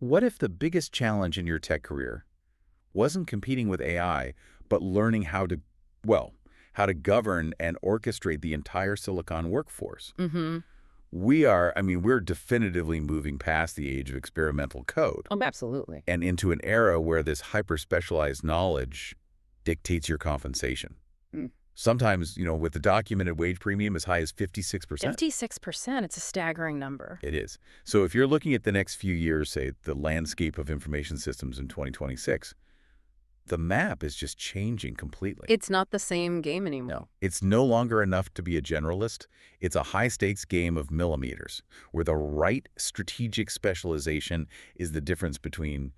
What if the biggest challenge in your tech career wasn't competing with AI, but learning how to govern and orchestrate the entire Silicon workforce? Mm-hmm. We're definitively moving past the age of experimental code Oh, absolutely. and into an era where this hyper-specialized knowledge dictates your compensation. Mm. Sometimes, with the documented wage premium as high as 56%. 56%, it's a staggering number. It is. So if you're looking at the next few years, say, the landscape of information systems in 2026, the map is just changing completely. It's not the same game anymore. No, it's no longer enough to be a generalist. It's a high-stakes game of millimeters, where the right strategic specialization is the difference between,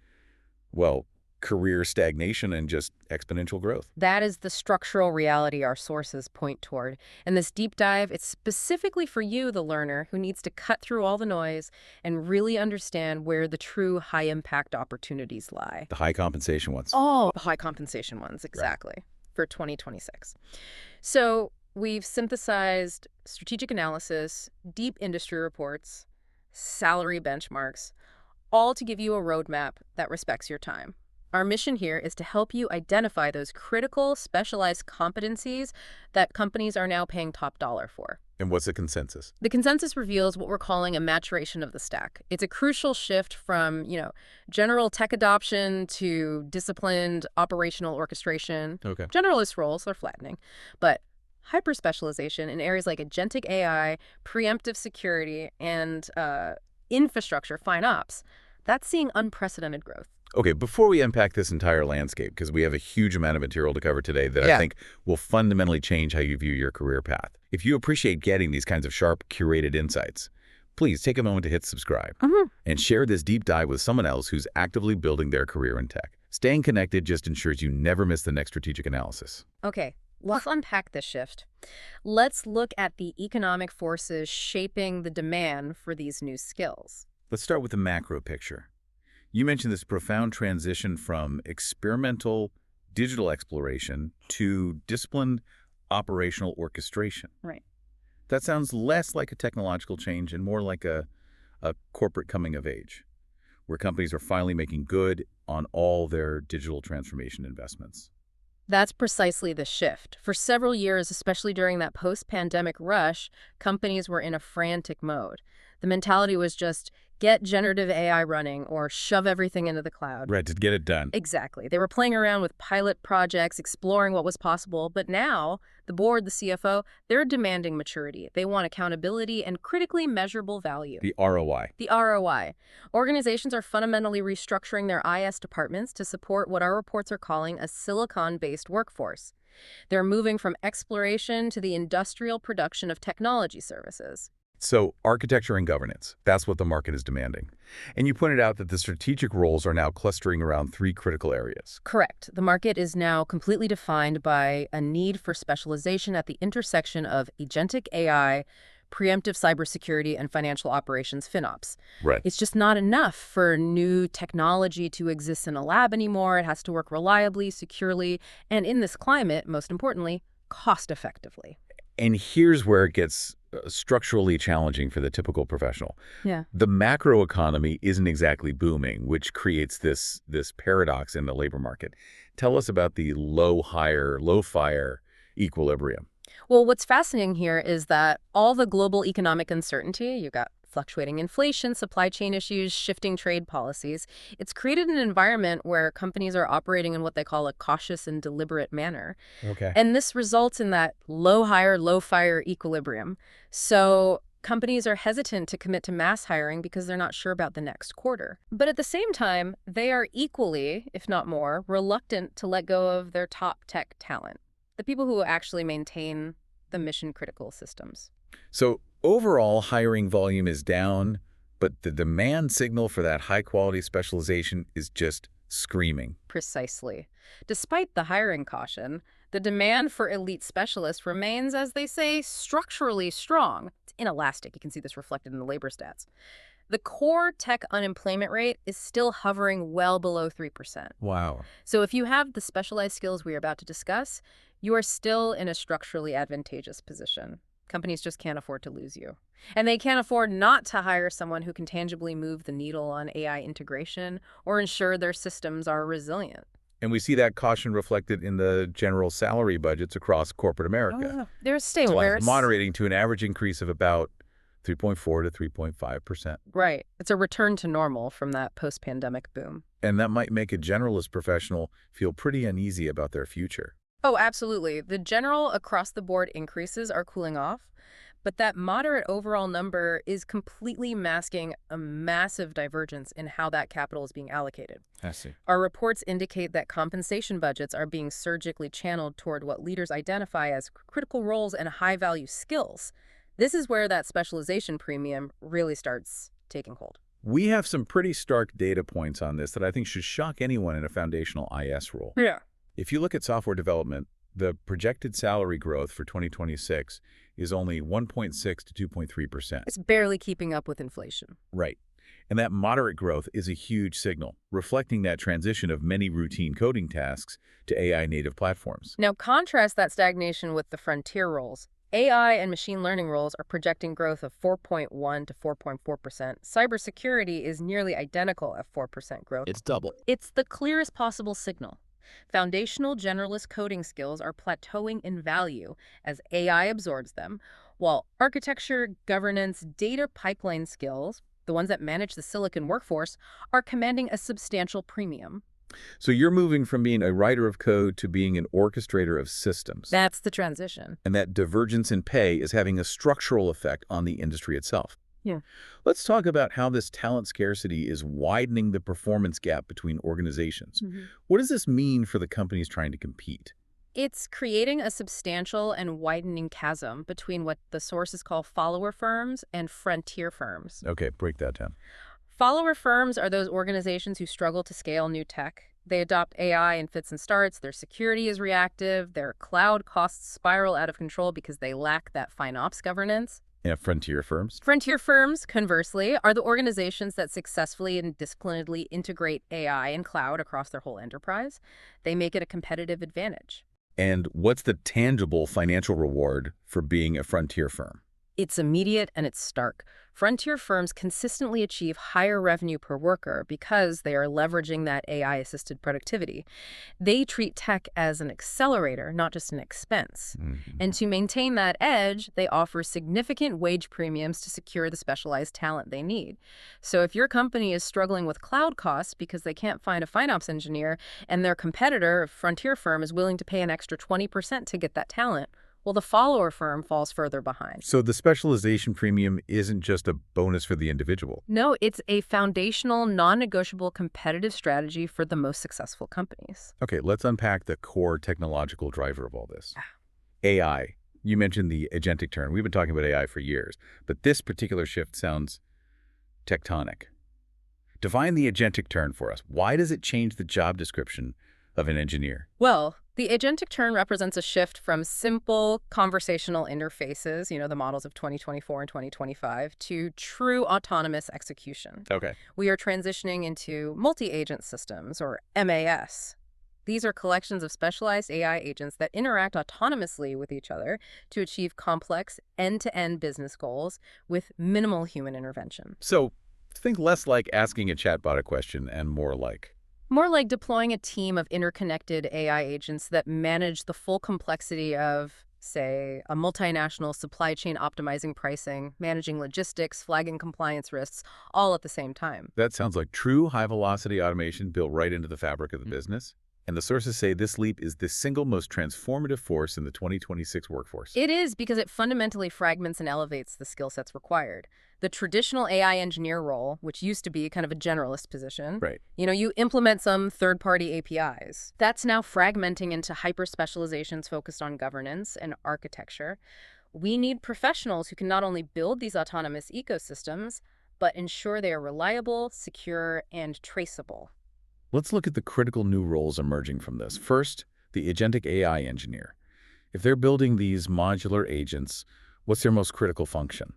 career stagnation and just exponential growth. That is the structural reality our sources point toward. And this deep dive, it's specifically for you, the learner, who needs to cut through all the noise and really understand where the true high-impact opportunities lie. The high compensation ones. Oh, the high compensation ones, exactly, for 2026. So we've synthesized strategic analysis, deep industry reports, salary benchmarks, all to give you a roadmap that respects your time. Our mission here is to help you identify those critical, specialized competencies that companies are now paying top dollar for. And what's the consensus? The consensus reveals what we're calling a maturation of the stack. It's a crucial shift from, general tech adoption to disciplined operational orchestration. Okay. Generalist roles are flattening, but hyper-specialization in areas like agentic AI, preemptive security, and infrastructure, fine ops, that's seeing unprecedented growth. Okay, before we unpack this entire landscape, because we have a huge amount of material to cover today that I think will fundamentally change how you view your career path. If you appreciate getting these kinds of sharp, curated insights, please take a moment to hit subscribe and share this deep dive with someone else who's actively building their career in tech. Staying connected just ensures you never miss the next strategic analysis. Okay, let's unpack this shift. Let's look at the economic forces shaping the demand for these new skills. Let's start with the macro picture. You mentioned this profound transition from experimental digital exploration to disciplined operational orchestration. Right. That sounds less like a technological change and more like a corporate coming of age, where companies are finally making good on all their digital transformation investments. That's precisely the shift. For several years, especially during that post-pandemic rush, companies were in a frantic mode. The mentality was just get generative AI running or shove everything into the cloud. Right, to get it done. Exactly. They were playing around with pilot projects, exploring what was possible. But now, the board, the CFO, they're demanding maturity. They want accountability and critically measurable value. The ROI. The ROI. Organizations are fundamentally restructuring their IS departments to support what our reports are calling a silicon-based workforce. They're moving from exploration to the industrial production of technology services. So architecture and governance, that's what the market is demanding. And you pointed out that the strategic roles are now clustering around 3 critical areas. Correct. The market is now completely defined by a need for specialization at the intersection of agentic AI, preemptive cybersecurity, and financial operations FinOps. Right. It's just not enough for new technology to exist in a lab anymore. It has to work reliably, securely, and in this climate, most importantly, cost-effectively. And here's where it gets structurally challenging for the typical professional. Yeah. The macro economy isn't exactly booming, which creates this paradox in the labor market. Tell us about the low-fire equilibrium. Well, what's fascinating here is that all the global economic uncertainty, you got fluctuating inflation, supply chain issues, shifting trade policies, it's created an environment where companies are operating in what they call a cautious and deliberate manner. Okay. And this results in that low-hire, low-fire equilibrium. So companies are hesitant to commit to mass hiring because they're not sure about the next quarter. But at the same time, they are equally, if not more, reluctant to let go of their top tech talent, the people who actually maintain the mission-critical systems. So overall, hiring volume is down, but the demand signal for that high-quality specialization is just screaming. Precisely. Despite the hiring caution, the demand for elite specialists remains, as they say, structurally strong. It's inelastic. You can see this reflected in the labor stats. The core tech unemployment rate is still hovering well below 3%. Wow. So if you have the specialized skills we are about to discuss, you are still in a structurally advantageous position. Companies just can't afford to lose you. And they can't afford not to hire someone who can tangibly move the needle on AI integration or ensure their systems are resilient. And we see that caution reflected in the general salary budgets across corporate America. They're stable. It's moderating to an average increase of about 3.4 to 3.5%. Right. It's a return to normal from that post-pandemic boom. And that might make a generalist professional feel pretty uneasy about their future. Oh, absolutely. The general across-the-board increases are cooling off, but that moderate overall number is completely masking a massive divergence in how that capital is being allocated. I see. Our reports indicate that compensation budgets are being surgically channeled toward what leaders identify as critical roles and high-value skills. This is where that specialization premium really starts taking hold. We have some pretty stark data points on this that I think should shock anyone in a foundational IS role. Yeah. If you look at software development, the projected salary growth for 2026 is only 1.6 to 2.3%. It's barely keeping up with inflation. Right. And that moderate growth is a huge signal, reflecting that transition of many routine coding tasks to AI-native platforms. Now, contrast that stagnation with the frontier roles. AI and machine learning roles are projecting growth of 4.1 to 4.4%. Cybersecurity is nearly identical at 4% growth. It's double. It's the clearest possible signal. Foundational generalist coding skills are plateauing in value as AI absorbs them, while architecture, governance, data pipeline skills, the ones that manage the silicon workforce, are commanding a substantial premium. So you're moving from being a writer of code to being an orchestrator of systems. That's the transition. And that divergence in pay is having a structural effect on the industry itself. Yeah. Let's talk about how this talent scarcity is widening the performance gap between organizations. What does this mean for the companies trying to compete? It's creating a substantial and widening chasm between what the sources call follower firms and frontier firms. Okay, break that down. Follower firms are those organizations who struggle to scale new tech. They adopt AI in fits and starts, their security is reactive, their cloud costs spiral out of control because they lack that FinOps governance. And frontier firms? Frontier firms, conversely, are the organizations that successfully and disciplinedly integrate AI and cloud across their whole enterprise. They make it a competitive advantage. And what's the tangible financial reward for being a frontier firm? It's immediate and it's stark. Frontier firms consistently achieve higher revenue per worker because they are leveraging that AI-assisted productivity. They treat tech as an accelerator, not just an expense. And to maintain that edge, they offer significant wage premiums to secure the specialized talent they need. So if your company is struggling with cloud costs because they can't find a FinOps engineer and their competitor, a frontier firm, is willing to pay an extra 20% to get that talent, well, the follower firm falls further behind. So the specialization premium isn't just a bonus for the individual. No, it's a foundational, non-negotiable competitive strategy for the most successful companies. Okay, let's unpack the core technological driver of all this. AI. You mentioned the agentic turn. We've been talking about AI for years, but this particular shift sounds tectonic. Define the agentic turn for us. Why does it change the job description of an engineer? Well, the agentic turn represents a shift from simple conversational interfaces, the models of 2024 and 2025, to true autonomous execution. Okay. We are transitioning into multi-agent systems, or MAS. These are collections of specialized AI agents that interact autonomously with each other to achieve complex end-to-end business goals with minimal human intervention. So think less like asking a chatbot a question and more like deploying a team of interconnected AI agents that manage the full complexity of, say, a multinational supply chain optimizing pricing, managing logistics, flagging compliance risks, all at the same time. That sounds like true high-velocity automation built right into the fabric of the business. And the sources say this leap is the single most transformative force in the 2026 workforce. It is, because it fundamentally fragments and elevates the skill sets required. The traditional AI engineer role, which used to be kind of a generalist position, Right. You implement some third-party APIs. That's now fragmenting into hyper-specializations focused on governance and architecture. We need professionals who can not only build these autonomous ecosystems, but ensure they are reliable, secure, and traceable. Let's look at the critical new roles emerging from this. First, the agentic AI engineer. If they're building these modular agents, what's their most critical function?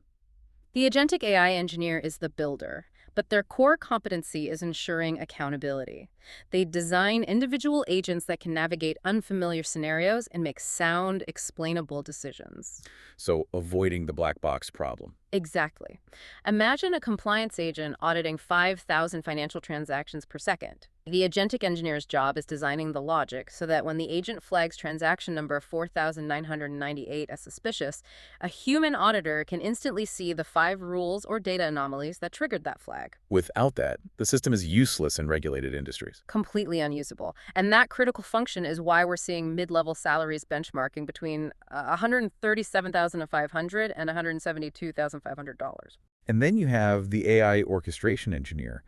The agentic AI engineer is the builder. but their core competency is ensuring accountability. They design individual agents that can navigate unfamiliar scenarios and make sound, explainable decisions. So avoiding the black box problem. Exactly. Imagine a compliance agent auditing 5,000 financial transactions per second. The agentic engineer's job is designing the logic so that when the agent flags transaction number 4,998 as suspicious, a human auditor can instantly see the 5 rules or data anomalies that triggered that flag. Without that, the system is useless in regulated industries. Completely unusable. And that critical function is why we're seeing mid-level salaries benchmarking between $137,500 and $172,500. And then you have the AI orchestration engineer.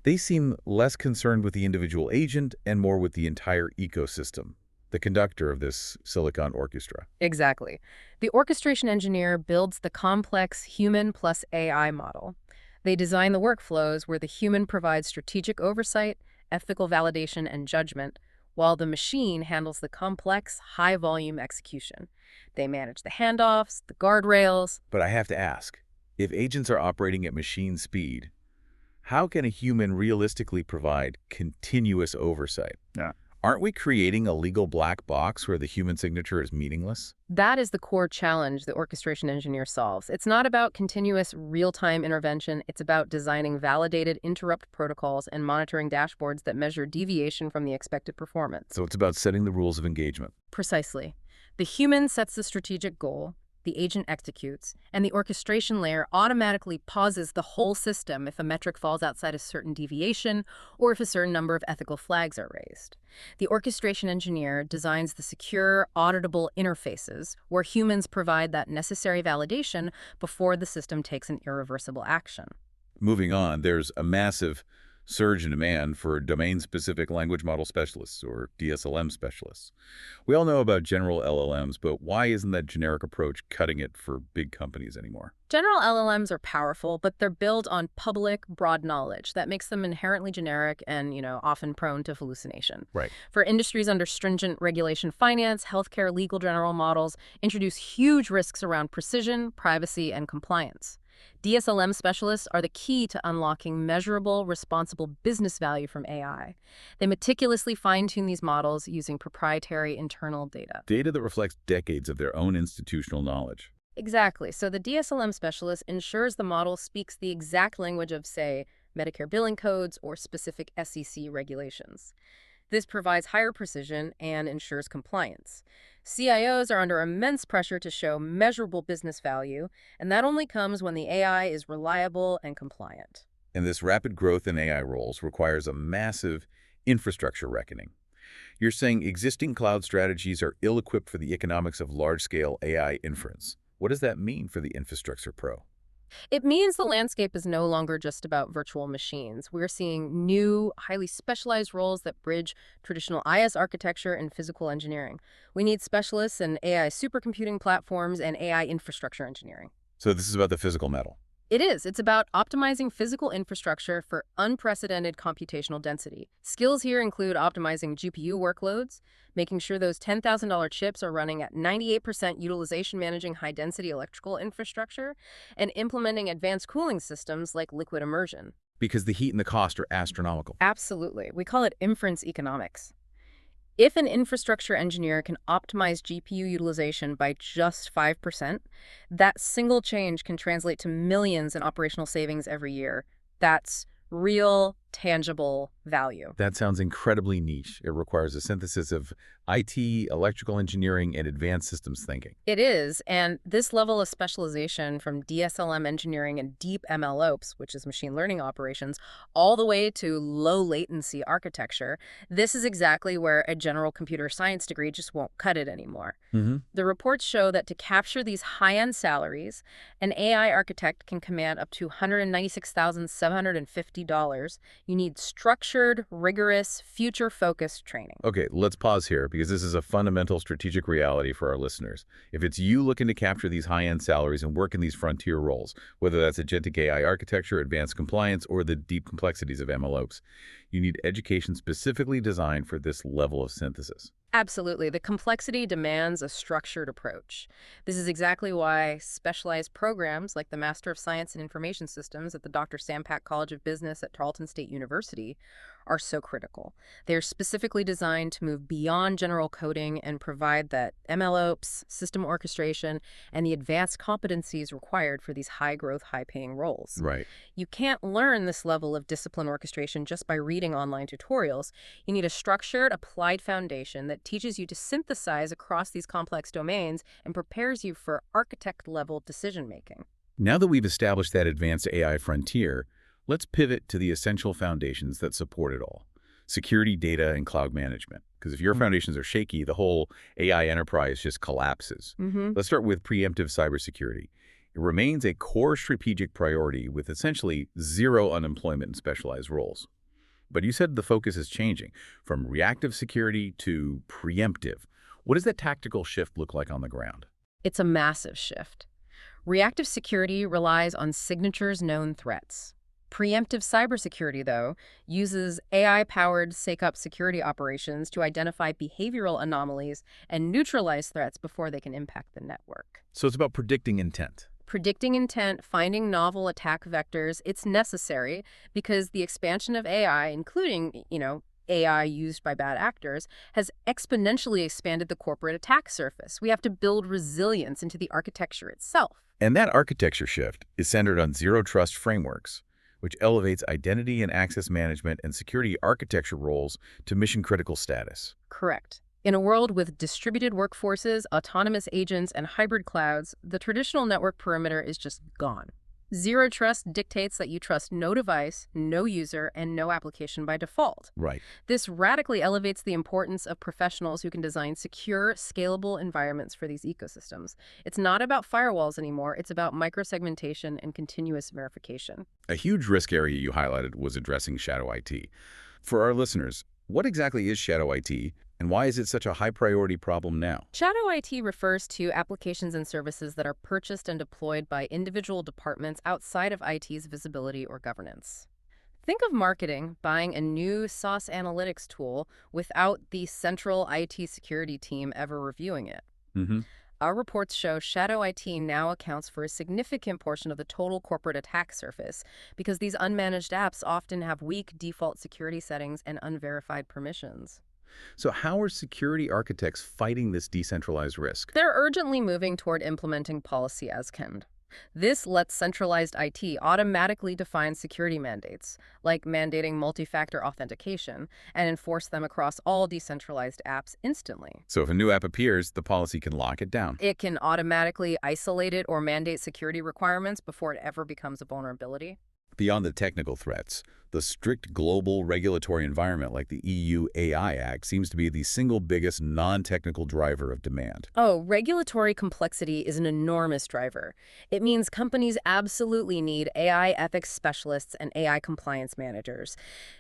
They seem less concerned with the individual agent and more with the entire ecosystem, the conductor of this silicon orchestra. Exactly. The orchestration engineer builds the complex human plus AI model. They design the workflows where the human provides strategic oversight, ethical validation, and judgment, while the machine handles the complex, high-volume execution. They manage the handoffs, the guardrails. But I have to ask, if agents are operating at machine speed, how can a human realistically provide continuous oversight? Yeah. Aren't we creating a legal black box where the human signature is meaningless? That is the core challenge the orchestration engineer solves. It's not about continuous real-time intervention. It's about designing validated interrupt protocols and monitoring dashboards that measure deviation from the expected performance. So it's about setting the rules of engagement. Precisely. The human sets the strategic goal, the agent executes, and the orchestration layer automatically pauses the whole system if a metric falls outside a certain deviation or if a certain number of ethical flags are raised. The orchestration engineer designs the secure, auditable interfaces where humans provide that necessary validation before the system takes an irreversible action. Moving on, there's a massive surge in demand for domain-specific language model specialists, or DSLM specialists. We all know about general LLMs, but why isn't that generic approach cutting it for big companies anymore? General LLMs are powerful, but they're built on public, broad knowledge. That makes them inherently generic and, often prone to hallucination. Right. For industries under stringent regulation, finance, healthcare, legal general models introduce huge risks around precision, privacy, and compliance. DSLM specialists are the key to unlocking measurable, responsible business value from AI. They meticulously fine-tune these models using proprietary internal data. Data that reflects decades of their own institutional knowledge. Exactly. So the DSLM specialist ensures the model speaks the exact language of, say, Medicare billing codes or specific SEC regulations. This provides higher precision and ensures compliance. CIOs are under immense pressure to show measurable business value, and that only comes when the AI is reliable and compliant. And this rapid growth in AI roles requires a massive infrastructure reckoning. You're saying existing cloud strategies are ill-equipped for the economics of large-scale AI inference. What does that mean for the infrastructure pro? It means the landscape is no longer just about virtual machines. We're seeing new, highly specialized roles that bridge traditional IS architecture and physical engineering. We need specialists in AI supercomputing platforms and AI infrastructure engineering. So this is about the physical metal. It is. It's about optimizing physical infrastructure for unprecedented computational density. Skills here include optimizing GPU workloads, making sure those $10,000 chips are running at 98% utilization, managing high-density electrical infrastructure, and implementing advanced cooling systems like liquid immersion. Because the heat and the cost are astronomical. Absolutely. We call it inference economics. If an infrastructure engineer can optimize GPU utilization by just 5%, that single change can translate to millions in operational savings every year. That's real, tangible value. That sounds incredibly niche. It requires a synthesis of IT, electrical engineering, and advanced systems thinking. It is, and this level of specialization from DSLM engineering and deep MLOps, which is machine learning operations, all the way to low latency architecture, this is exactly where a general computer science degree just won't cut it anymore. The reports show that to capture these high-end salaries, an AI architect can command up to $196,750. You need structured, rigorous, future-focused training. Okay, let's pause here because this is a fundamental strategic reality for our listeners. If it's you looking to capture these high-end salaries and work in these frontier roles, whether that's agentic AI architecture, advanced compliance, or the deep complexities of MLOps, you need education specifically designed for this level of synthesis. Absolutely. The complexity demands a structured approach. This is exactly why specialized programs like the Master of Science in Information Systems at the Dr. Sampak College of Business at Tarleton State University are so critical. They're specifically designed to move beyond general coding and provide that MLOps, system orchestration, and the advanced competencies required for these high-growth, high-paying roles. Right. You can't learn this level of discipline orchestration just by reading online tutorials. You need a structured, applied foundation that teaches you to synthesize across these complex domains and prepares you for architect-level decision-making. Now that we've established that advanced AI frontier, let's pivot to the essential foundations that support it all. Security, data, and cloud management. Because if your foundations are shaky, the whole AI enterprise just collapses. Let's start with preemptive cybersecurity. It remains a core strategic priority with essentially zero unemployment in specialized roles. But you said the focus is changing from reactive security to preemptive. What does that tactical shift look like on the ground? It's a massive shift. Reactive security relies on signatures known threats. Preemptive cybersecurity, though, uses AI-powered SecOps security operations to identify behavioral anomalies and neutralize threats before they can impact the network. So it's about predicting intent. Predicting intent, finding novel attack vectors, it's necessary because the expansion of AI, including, AI used by bad actors, has exponentially expanded the corporate attack surface. We have to build resilience into the architecture itself. And that architecture shift is centered on zero-trust frameworks, which elevates identity and access management and security architecture roles to mission-critical status. Correct. In a world with distributed workforces, autonomous agents, and hybrid clouds, the traditional network perimeter is just gone. Zero trust dictates that you trust no device, no user, and no application by default. Right. This radically elevates the importance of professionals who can design secure, scalable environments for these ecosystems. It's not about firewalls anymore, it's about microsegmentation and continuous verification. A huge risk area you highlighted was addressing shadow IT. For our listeners, what exactly is shadow IT, and why is it such a high-priority problem now? Shadow IT refers to applications and services that are purchased and deployed by individual departments outside of IT's visibility or governance. Think of marketing buying a new SaaS analytics tool without the central IT security team ever reviewing it. Our reports show shadow IT now accounts for a significant portion of the total corporate attack surface because these unmanaged apps often have weak default security settings and unverified permissions. So how are security architects fighting this decentralized risk? They're urgently moving toward implementing policy as canned. This lets centralized IT automatically define security mandates, like mandating multi-factor authentication, and enforce them across all decentralized apps instantly. So if a new app appears, the policy can lock it down. It can automatically isolate it or mandate security requirements before it ever becomes a vulnerability. Beyond the technical threats, the strict global regulatory environment like the EU AI Act seems to be the single biggest non-technical driver of demand. Oh, regulatory complexity is an enormous driver. It means companies absolutely need AI ethics specialists and AI compliance managers.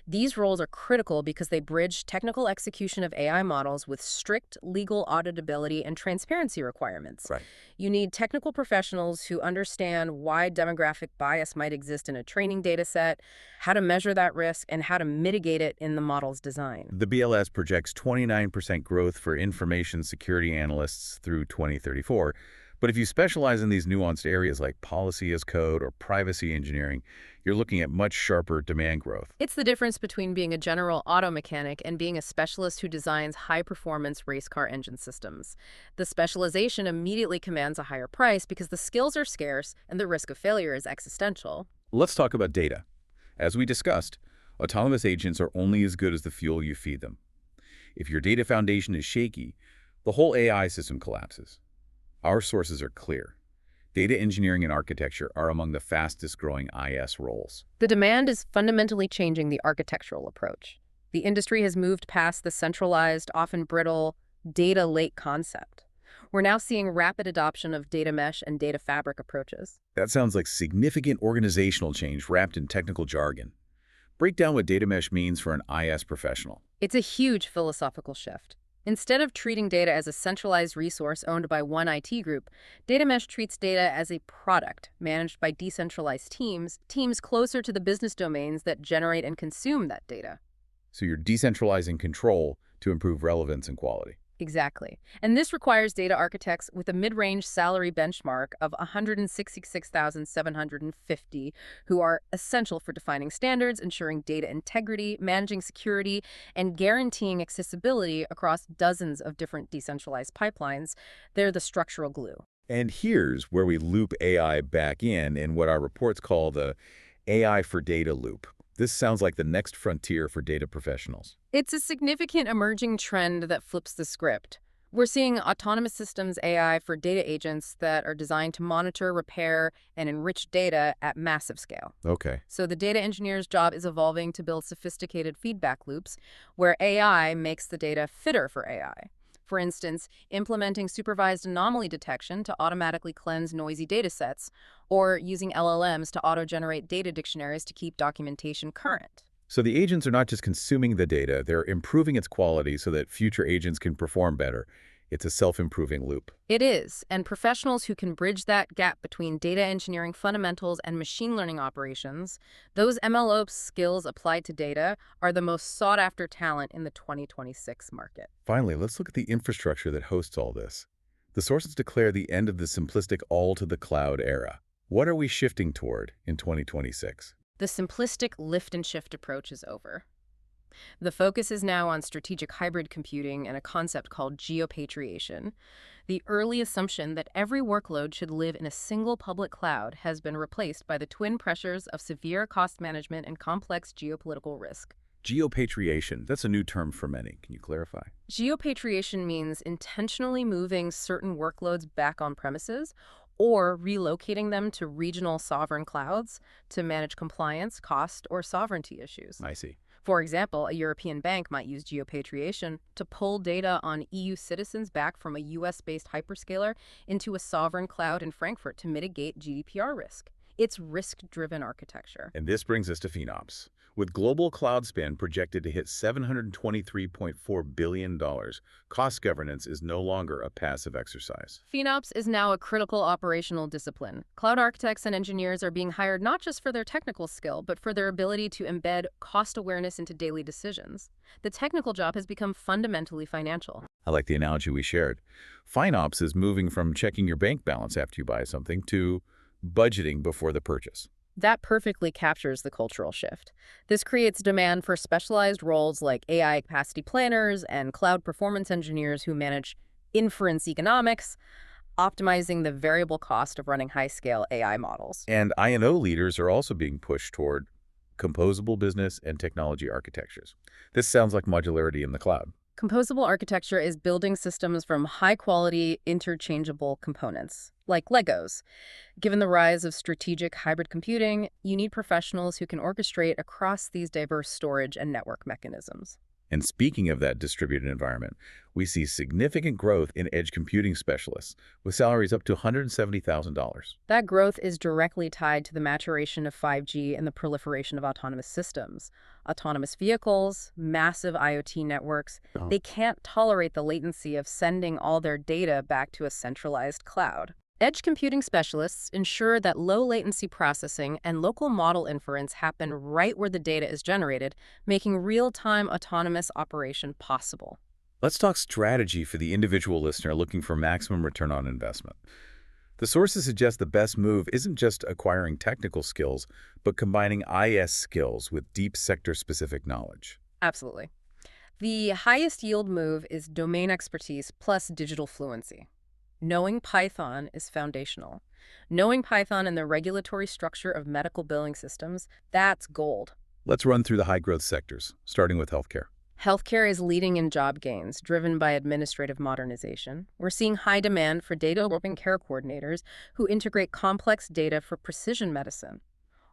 These roles are critical because they bridge technical execution of AI models with strict legal auditability and transparency requirements. Right. You need technical professionals who understand why demographic bias might exist in a training data set, how to measure that risk, and how to mitigate it in the model's design. The BLS projects 29% growth for information security analysts through 2034. But if you specialize in these nuanced areas like policy as code or privacy engineering, you're looking at much sharper demand growth. It's the difference between being a general auto mechanic and being a specialist who designs high-performance race car engine systems. The specialization immediately commands a higher price because the skills are scarce and the risk of failure is existential. Let's talk about data. As we discussed, autonomous agents are only as good as the fuel you feed them. If your data foundation is shaky, the whole AI system collapses. Our sources are clear. Data engineering and architecture are among the fastest growing IS roles. The demand is fundamentally changing the architectural approach. The industry has moved past the centralized, often brittle, data lake concept. We're now seeing rapid adoption of data mesh and data fabric approaches. That sounds like significant organizational change wrapped in technical jargon. Break down what data mesh means for an IS professional. It's a huge philosophical shift. Instead of treating data as a centralized resource owned by one IT group, data mesh treats data as a product managed by decentralized teams closer to the business domains that generate and consume that data. So you're decentralizing control to improve relevance and quality. Exactly. And this requires data architects with a mid-range salary benchmark of 166,750 who are essential for defining standards, ensuring data integrity, managing security, and guaranteeing accessibility across dozens of different decentralized pipelines. They're the structural glue. And here's where we loop AI back in what our reports call the AI for data loop. This sounds like the next frontier for data professionals. It's a significant emerging trend that flips the script. We're seeing autonomous systems AI for data agents that are designed to monitor, repair, and enrich data at massive scale. Okay. So the data engineer's job is evolving to build sophisticated feedback loops where AI makes the data fitter for AI. For instance, implementing supervised anomaly detection to automatically cleanse noisy data sets, or using LLMs to auto-generate data dictionaries to keep documentation current. So the agents are not just consuming the data, they're improving its quality so that future agents can perform better. It's a self-improving loop. It is, and professionals who can bridge that gap between data engineering fundamentals and machine learning operations, those MLOps skills applied to data, are the most sought-after talent in the 2026 market. Finally, let's look at the infrastructure that hosts all this. The sources declare the end of the simplistic all-to-the-cloud era. What are we shifting toward in 2026? The simplistic lift-and-shift approach is over. The focus is now on strategic hybrid computing and a concept called geopatriation. The early assumption that every workload should live in a single public cloud has been replaced by the twin pressures of severe cost management and complex geopolitical risk. Geopatriation, that's a new term for many. Can you clarify? Geopatriation means intentionally moving certain workloads back on premises or relocating them to regional sovereign clouds to manage compliance, cost, or sovereignty issues. I see. For example, a European bank might use geopatriation to pull data on EU citizens back from a US-based hyperscaler into a sovereign cloud in Frankfurt to mitigate GDPR risk. It's risk-driven architecture. And this brings us to FinOps. With global cloud spend projected to hit $723.4 billion, cost governance is no longer a passive exercise. FinOps is now a critical operational discipline. Cloud architects and engineers are being hired not just for their technical skill, but for their ability to embed cost awareness into daily decisions. The technical job has become fundamentally financial. I like the analogy we shared. FinOps is moving from checking your bank balance after you buy something to budgeting before the purchase. That perfectly captures the cultural shift. This creates demand for specialized roles like AI capacity planners and cloud performance engineers who manage inference economics, optimizing the variable cost of running high-scale AI models. And I&O leaders are also being pushed toward composable business and technology architectures. This sounds like modularity in the cloud. Composable architecture is building systems from high-quality, interchangeable components, like Legos. Given the rise of strategic hybrid computing, you need professionals who can orchestrate across these diverse storage and network mechanisms. And speaking of that distributed environment, we see significant growth in edge computing specialists, with salaries up to $170,000. That growth is directly tied to the maturation of 5G and the proliferation of autonomous systems. Autonomous vehicles, massive IoT networks, they can't tolerate the latency of sending all their data back to a centralized cloud. Edge computing specialists ensure that low-latency processing and local model inference happen right where the data is generated, making real-time autonomous operation possible. Let's talk strategy for the individual listener looking for maximum return on investment. The sources suggest the best move isn't just acquiring technical skills, but combining IS skills with deep sector-specific knowledge. Absolutely. The highest yield move is domain expertise plus digital fluency. Knowing Python is foundational. Knowing Python and the regulatory structure of medical billing systems, that's gold. Let's run through the high-growth sectors, starting with healthcare. Healthcare is leading in job gains, driven by administrative modernization. We're seeing high demand for data-driven care coordinators who integrate complex data for precision medicine.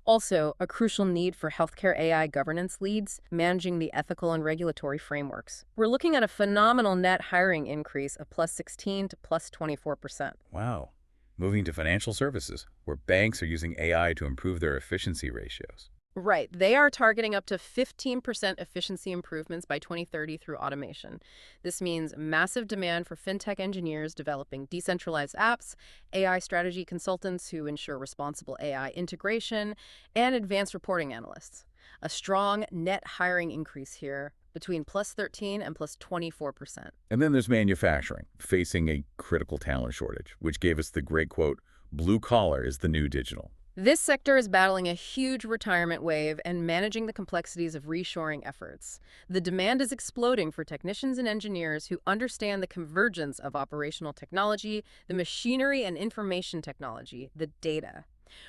Also, a crucial need for healthcare AI governance leads, managing the ethical and regulatory frameworks. We're looking at a phenomenal net hiring increase of +16 to +24%. Wow. Moving to financial services, where banks are using AI to improve their efficiency ratios. Right. They are targeting up to 15% efficiency improvements by 2030 through automation. This means massive demand for fintech engineers developing decentralized apps, AI strategy consultants who ensure responsible AI integration, and advanced reporting analysts. A strong net hiring increase here, between +13 and +24%. And then there's manufacturing, facing a critical talent shortage, which gave us the great quote, "Blue collar is the new digital." This sector is battling a huge retirement wave and managing the complexities of reshoring efforts. The demand is exploding for technicians and engineers who understand the convergence of operational technology, the machinery and information technology, the data.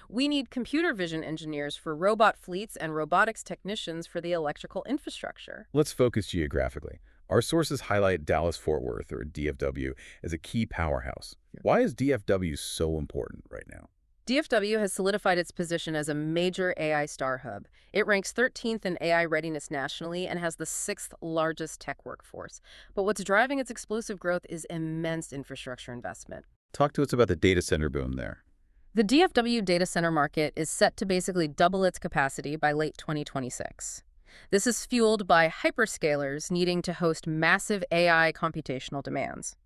We need computer vision engineers for robot fleets and robotics technicians for the electrical infrastructure. Let's focus geographically. Our sources highlight Dallas-Fort Worth, or DFW, as a key powerhouse. Why is DFW so important right now? DFW has solidified its position as a major AI star hub. It ranks 13th in AI readiness nationally and has the 6th largest tech workforce. But what's driving its explosive growth is immense infrastructure investment. Talk to us about the data center boom there. The DFW data center market is set to basically double its capacity by late 2026. This is fueled by hyperscalers needing to host massive AI computational demands.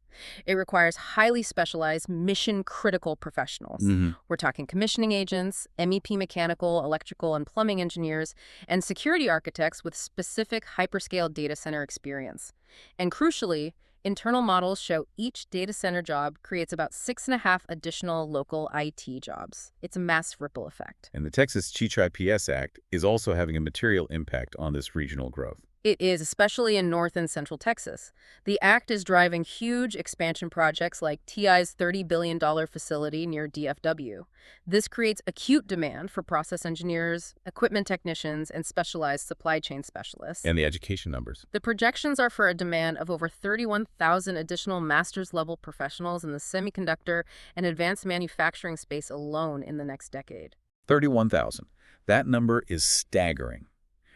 It requires highly specialized, mission-critical professionals. We're talking commissioning agents, MEP mechanical, electrical, and plumbing engineers, and security architects with specific hyperscale data center experience. And crucially, internal models show each data center job creates about 6.5 additional local IT jobs. It's a mass ripple effect. And the Texas Chi-PS Act is also having a material impact on this regional growth. It is, especially in North and Central Texas. The act is driving huge expansion projects like TI's $30 billion facility near DFW. This creates acute demand for process engineers, equipment technicians, and specialized supply chain specialists. And the education numbers. The projections are for a demand of over 31,000 additional master's-level professionals in the semiconductor and advanced manufacturing space alone in the next decade. 31,000. That number is staggering.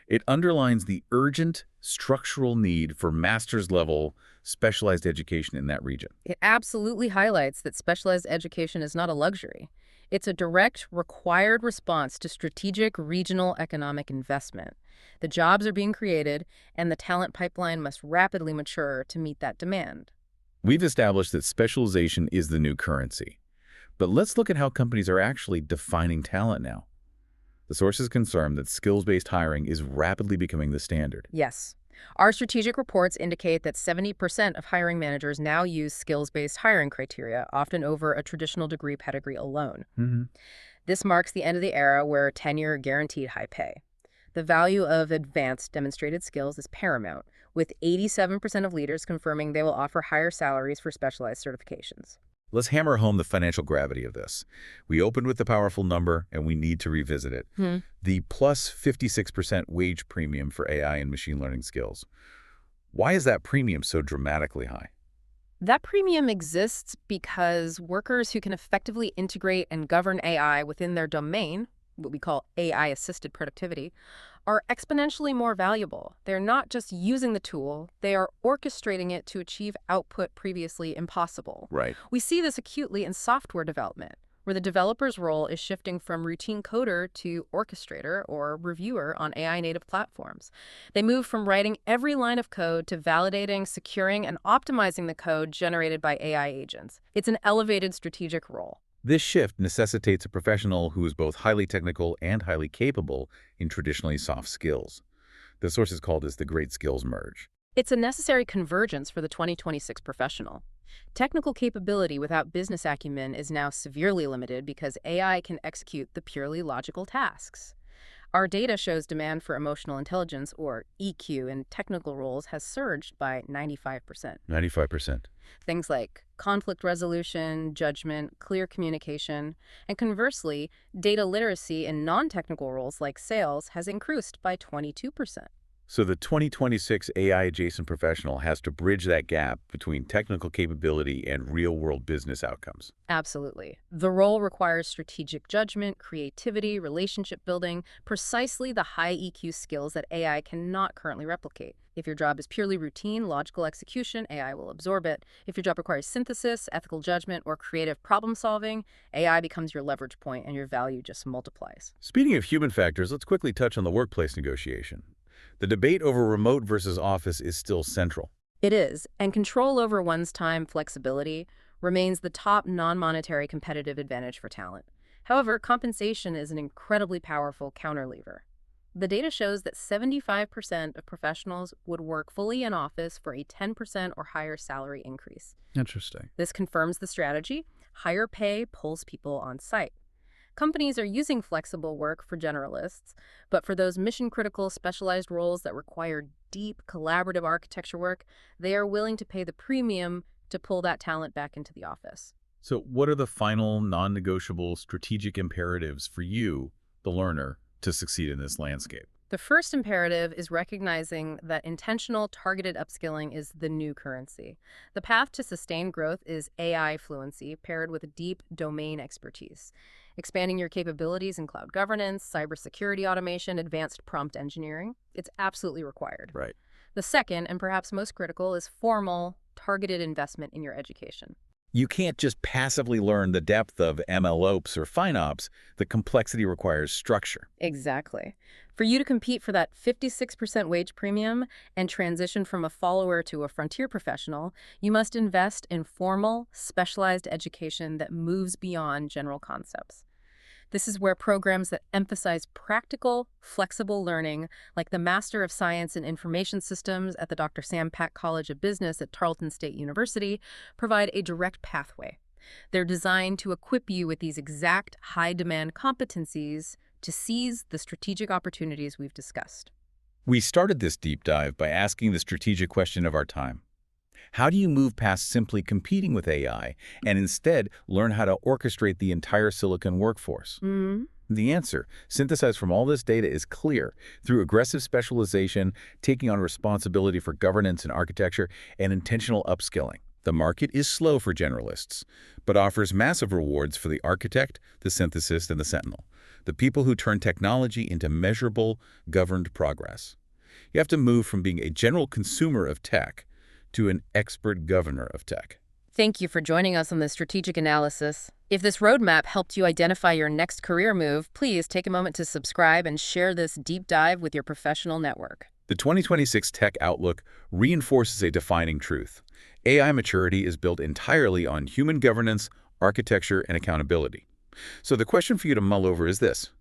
It underlines the urgent structural need for master's-level specialized education in that region. It absolutely highlights that specialized education is not a luxury. It's a direct, required response to strategic regional economic investment. The jobs are being created, and the talent pipeline must rapidly mature to meet that demand. We've established that specialization is the new currency. But let's look at how companies are actually defining talent now. The sources confirm that skills-based hiring is rapidly becoming the standard. Yes. Our strategic reports indicate that 70% of hiring managers now use skills-based hiring criteria, often over a traditional degree pedigree alone. This marks the end of the era where tenure guaranteed high pay. The value of advanced demonstrated skills is paramount, with 87% of leaders confirming they will offer higher salaries for specialized certifications. Let's hammer home the financial gravity of this. We opened with the powerful number, and we need to revisit it. The plus 56% wage premium for AI and machine learning skills. Why is that premium so dramatically high? That premium exists because workers who can effectively integrate and govern AI within their domain, what we call AI-assisted productivity, are exponentially more valuable. They're not just using the tool, they are orchestrating it to achieve output previously impossible. Right. We see this acutely in software development, where the developer's role is shifting from routine coder to orchestrator or reviewer on AI-native platforms. They move from writing every line of code to validating, securing, and optimizing the code generated by AI agents. It's an elevated strategic role. This shift necessitates a professional who is both highly technical and highly capable in traditionally soft skills. The sources call this the great skills merge. It's a necessary convergence for the 2026 professional. Technical capability without business acumen is now severely limited because AI can execute the purely logical tasks. Our data shows demand for emotional intelligence, or EQ, in technical roles has surged by 95%. 95%. Things like conflict resolution, judgment, clear communication, and conversely, data literacy in non-technical roles like sales has increased by 22%. So the 2026 AI-adjacent professional has to bridge that gap between technical capability and real-world business outcomes. Absolutely. The role requires strategic judgment, creativity, relationship building, precisely the high EQ skills that AI cannot currently replicate. If your job is purely routine, logical execution, AI will absorb it. If your job requires synthesis, ethical judgment, or creative problem solving, AI becomes your leverage point and your value just multiplies. Speaking of human factors, let's quickly touch on the workplace negotiation. The debate over remote versus office is still central. It is, and control over one's time flexibility remains the top non-monetary competitive advantage for talent. However, compensation is an incredibly powerful counterlever. The data shows that 75% of professionals would work fully in office for a 10% or higher salary increase. Interesting. This confirms the strategy. Higher pay pulls people on site. Companies are using flexible work for generalists, but for those mission-critical, specialized roles that require deep, collaborative architecture work, they are willing to pay the premium to pull that talent back into the office. So what are the final non-negotiable strategic imperatives for you, the learner, to succeed in this landscape? The first imperative is recognizing that intentional, targeted upskilling is the new currency. The path to sustained growth is AI fluency paired with deep domain expertise. Expanding your capabilities in cloud governance, cybersecurity automation, advanced prompt engineering, it's absolutely required. Right. The second, and perhaps most critical, is formal, targeted investment in your education. You can't just passively learn the depth of MLOps or FinOps. The complexity requires structure. Exactly. For you to compete for that 56% wage premium and transition from a follower to a frontier professional, you must invest in formal, specialized education that moves beyond general concepts. This is where programs that emphasize practical, flexible learning, like the Master of Science in Information Systems at the Dr. Sam Pack College of Business at Tarleton State University, provide a direct pathway. They're designed to equip you with these exact high-demand competencies to seize the strategic opportunities we've discussed. We started this deep dive by asking the strategic question of our time. How do you move past simply competing with AI and instead learn how to orchestrate the entire silicon workforce? Mm. The answer, synthesized from all this data, is clear. Through aggressive specialization, taking on responsibility for governance and architecture, and intentional upskilling. The market is slow for generalists, but offers massive rewards for the architect, the synthesist, and the sentinel, the people who turn technology into measurable, governed progress. You have to move from being a general consumer of tech to an expert governor of tech. Thank you for joining us on this strategic analysis. If this roadmap helped you identify your next career move, please take a moment to subscribe and share this deep dive with your professional network. The 2026 Tech Outlook reinforces a defining truth. AI maturity is built entirely on human governance, architecture, and accountability. So the question for you to mull over is this.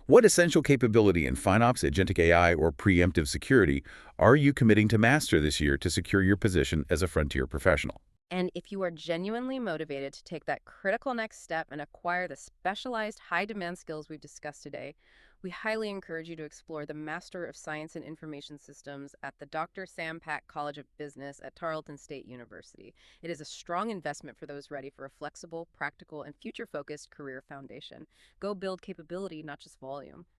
What essential capability in FinOps, agentic AI, or preemptive security are you committing to master this year to secure your position as a frontier professional? And if you are genuinely motivated to take that critical next step and acquire the specialized high-demand skills we've discussed today, we highly encourage you to explore the Master of Science in Information Systems at the Dr. Sam Pack College of Business at Tarleton State University. It is a strong investment for those ready for a flexible, practical, and future-focused career foundation. Go build capability, not just volume.